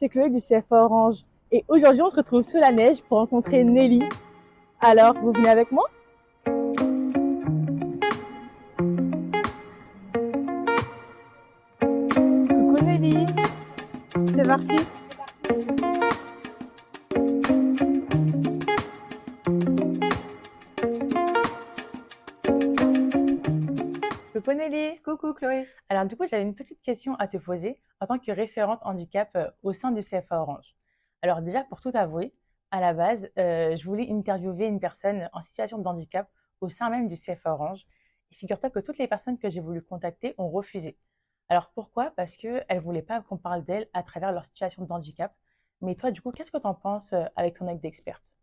c'est Chloé du CFA Orange. Et aujourd'hui, on se retrouve sous la neige pour rencontrer Nelly. Alors, vous venez avec moi? Coucou Nelly, c'est parti. Coucou Nelly. Coucou Chloé. Alors du coup, j'avais une petite question à te poser en tant que référente handicap au sein du CFA Orange. Alors déjà, pour tout avouer, à la base, je voulais interviewer une personne en situation de handicap au sein même du CFA Orange. Et figure-toi que toutes les personnes que j'ai voulu contacter ont refusé. Alors pourquoi? Parce qu'elles ne voulaient pas qu'on parle d'elles à travers leur situation de handicap. Mais toi, du coup, qu'est-ce que tu en penses avec ton œil d'experte?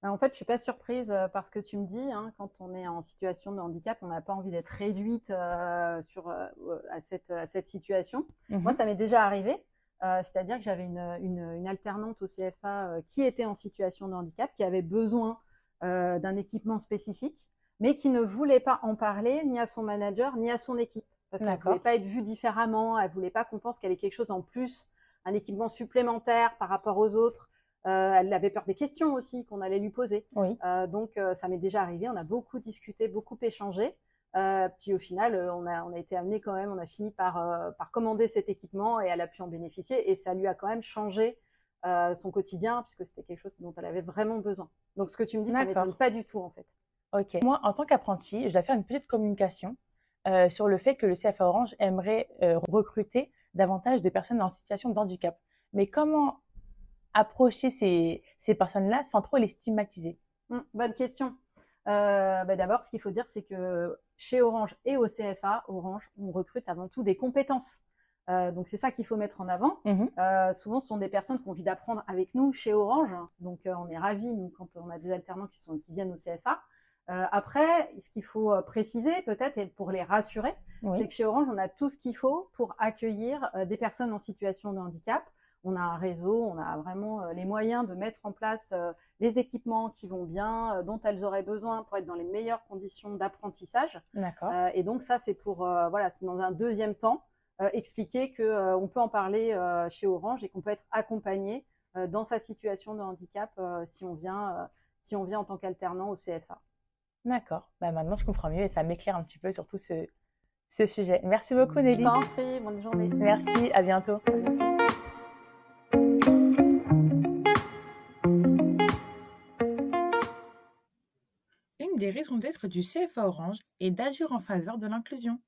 En fait, je suis pas surprise par ce que tu me dis, hein. Quand on est en situation de handicap, on n'a pas envie d'être réduite à cette situation. Moi, Mhm. ça m'est déjà arrivé. C'est-à-dire que j'avais une alternante au CFA qui était en situation de handicap, qui avait besoin d'un équipement spécifique, mais qui ne voulait pas en parler ni à son manager ni à son équipe, parce qu'elle ne voulait D'accord. pas être vue différemment, elle ne voulait pas qu'on pense qu'elle ait quelque chose en plus, un équipement supplémentaire par rapport aux autres. Elle avait peur des questions aussi qu'on allait lui poser. Oui. Donc, ça m'est déjà arrivé. On a beaucoup discuté, beaucoup échangé. Puis au final, on a été amené quand même, on a fini par commander cet équipement et elle a pu en bénéficier. Et ça lui a quand même changé son quotidien puisque c'était quelque chose dont elle avait vraiment besoin. Donc, ce que tu me dis, ça m'étonne D'accord. pas du tout en fait. Ok. Moi, en tant qu'apprenti, je dois faire une petite communication sur le fait que le CFA Orange aimerait recruter davantage de personnes en situation de handicap. Mais comment approcher ces personnes-là sans trop les stigmatiser? Bonne question. D'abord, ce qu'il faut dire, c'est que chez Orange et au CFA, Orange, on recrute avant tout des compétences. Donc, c'est ça qu'il faut mettre en avant. Mhm. Souvent, ce sont des personnes qui ont envie d'apprendre avec nous chez Orange. Donc, on est ravis, nous, quand on a des alternants qui viennent au CFA. Après, ce qu'il faut préciser, peut-être, et pour les rassurer, c'est Oui, que chez Orange, on a tout ce qu'il faut pour accueillir des personnes en situation de handicap. On a un réseau, on a vraiment les moyens de mettre en place les équipements qui vont bien, dont elles auraient besoin pour être dans les meilleures conditions d'apprentissage. d'accord. Et donc ça, c'est pour voilà, c'est dans un deuxième temps expliquer que on peut en parler chez Orange et qu'on peut être accompagné dans sa situation de handicap si on vient en tant qu'alternant au CFA. D'accord. Bah, maintenant, je comprends mieux et ça m'éclaire un petit peu sur tout ce sujet. Merci beaucoup, Je Nelly. t'en prie, bonne journée. Merci, à bientôt. À bientôt. Une des raisons d'être du CFA Orange est d'agir en faveur de l'inclusion.